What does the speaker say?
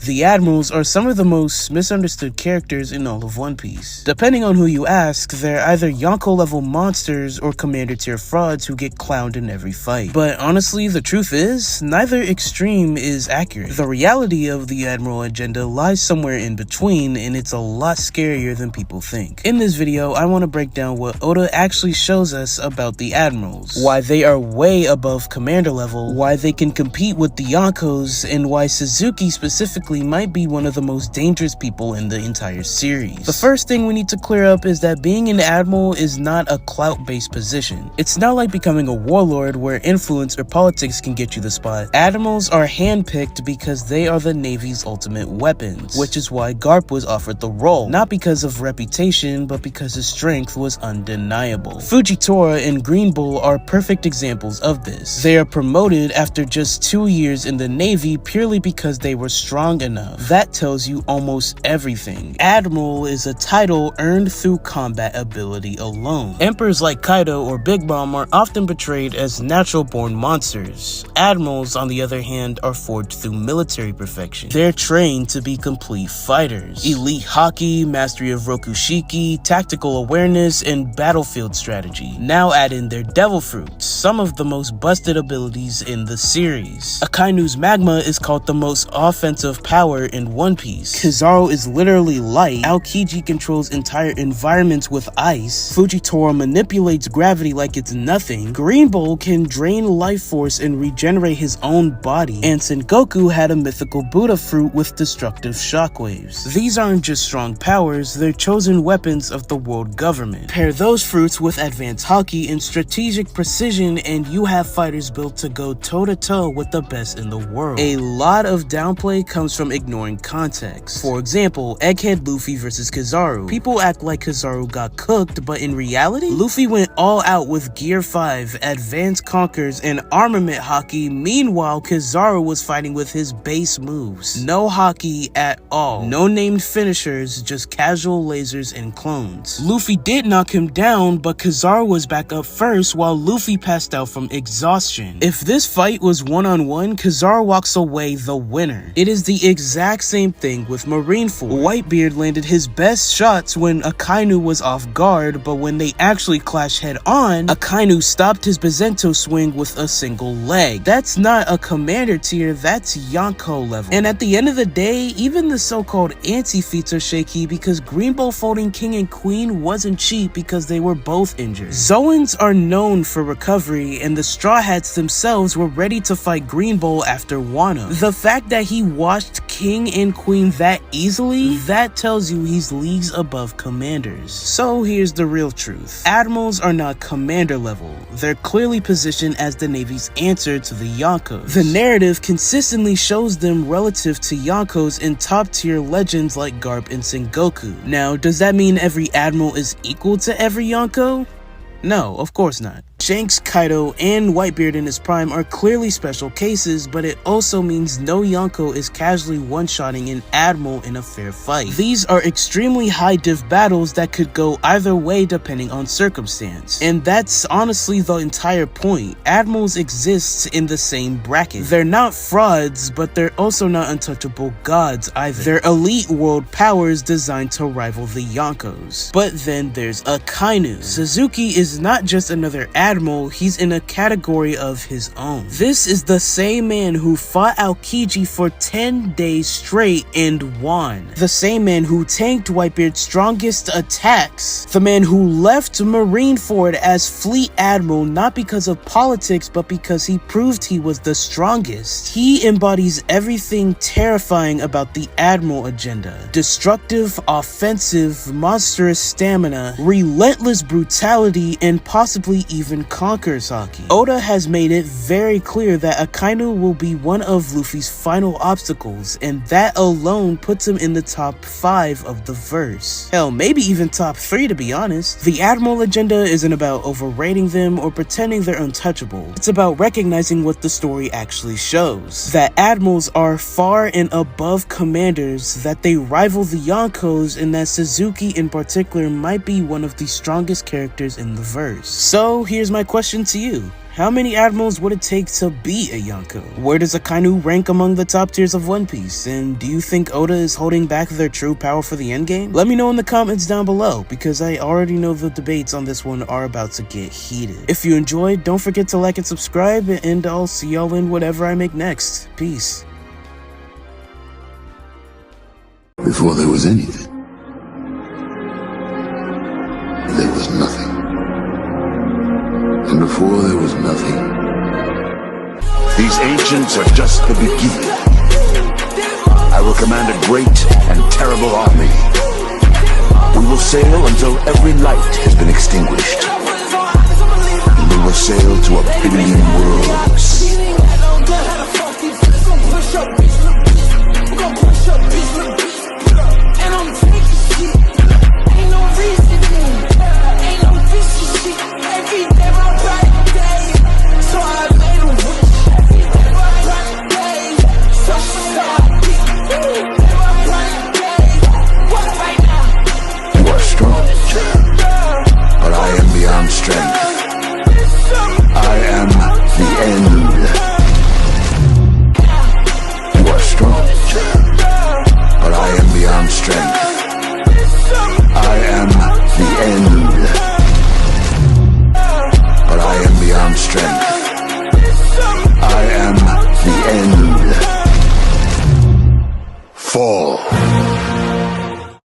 The Admirals are some of the most misunderstood characters in all of One Piece. Depending on who you ask, they're either Yonko level monsters or commander tier frauds who get clowned in every fight. But honestly, the truth is, neither extreme is accurate. The reality of the Admiral agenda lies somewhere in between, and it's a lot scarier than people think. In this video, I want to break down what Oda actually shows us about the Admirals, why they are way above commander level, why they can compete with the Yonkos, and why Suzuki specifically might be one of the most dangerous people in the entire series. The first thing we need to clear up is that being an admiral is not a clout-based position. It's not like becoming a warlord where influence or politics can get you the spot. Admirals are handpicked because they are the Navy's ultimate weapons, which is why Garp was offered the role, not because of reputation, but because his strength was undeniable. Fujitora and Green Bull are perfect examples of this. They are promoted after just 2 years in the Navy purely because they were strong enough. That tells you almost everything. Admiral is a title earned through combat ability alone. Emperors like Kaido or Big Mom are often portrayed as natural-born monsters. Admirals, on the other hand, are forged through military perfection. They're trained to be complete fighters. Elite haki, mastery of rokushiki, tactical awareness, and battlefield strategy. Now add in their devil fruits, some of the most busted abilities in the series. Akainu's magma is called the most offensive power in One Piece. Kizaru is literally light. Aokiji controls entire environments with ice. Fujitora manipulates gravity like it's nothing. Green Bull can drain life force and regenerate his own body. And Sengoku had a mythical Buddha fruit with destructive shockwaves. These aren't just strong powers, they're chosen weapons of the world government. Pair those fruits with advanced haki and strategic precision and you have fighters built to go toe-to-toe with the best in the world. A lot of downplay comes from ignoring context. For example, Egghead Luffy versus Kizaru. People act like Kizaru got cooked, but in reality, Luffy went all out with Gear 5, Advanced Conkers, and Armament Haki. Meanwhile, Kizaru was fighting with his base moves. No haki at all. No named finishers, just casual lasers and clones. Luffy did knock him down, but Kizaru was back up first while Luffy passed out from exhaustion. If this fight was one-on-one, Kizaru walks away the winner. It is the exact same thing with Marineford. Whitebeard landed his best shots when Akainu was off guard, but when they actually clashed head-on, Akainu stopped his Bizento swing with a single leg. That's not a commander tier, that's Yonko level. And at the end of the day, even the so-called anti-feats are shaky because Green Bull folding King and Queen wasn't cheap because they were both injured. Zoans are known for recovery, and the Straw Hats themselves were ready to fight Green Bull after Wano. The fact that he washed King and Queen that easily, that tells you he's leagues above commanders. So here's the real truth. Admirals are not commander level. They're clearly positioned as the Navy's answer to the Yonkos. The narrative consistently shows them relative to Yonkos and top tier legends like Garp and Sengoku. Now, does that mean every Admiral is equal to every Yonko? No, of course not. Shanks, Kaido, and Whitebeard in his prime are clearly special cases, but it also means no Yonko is casually one-shotting an Admiral in a fair fight. These are extremely high div battles that could go either way depending on circumstance. And that's honestly the entire point. Admirals exist in the same bracket. They're not frauds, but they're also not untouchable gods either. They're elite world powers designed to rival the Yonkos. But then there's Akainu. Suzuki is not just another Admiral, he's in a category of his own. This is the same man who fought Aokiji for 10 days straight and won. The same man who tanked Whitebeard's strongest attacks. The man who left Marineford as Fleet Admiral not because of politics but because he proved he was the strongest. He embodies everything terrifying about the Admiral agenda. Destructive, offensive, monstrous stamina, relentless brutality, and possibly even conquers haki. Oda has made it very clear that Akainu will be one of Luffy's final obstacles, and that alone puts him in the top 5 of the verse. Hell, maybe even top 3 to be honest. The Admiral agenda isn't about overrating them or pretending they're untouchable. It's about recognizing what the story actually shows. That Admirals are far and above commanders, that they rival the Yonkos, and that Suzuki in particular might be one of the strongest characters in the verse. So here's my question to you. how many admirals would it take to beat a Yonko? Where does Akainu rank among the top tiers of One Piece? And do you think Oda is holding back their true power for the endgame? Let me know in the comments down below, because I already know the debates on this one are about to get heated. If you enjoyed, don't forget to like and subscribe, and I'll see y'all in whatever I make next. Peace. Before there was anything, there was nothing. And before there was nothing, these ancients are just the beginning. I will command a great and terrible army. We will sail until every light has been extinguished. And we will sail to 1 billion worlds.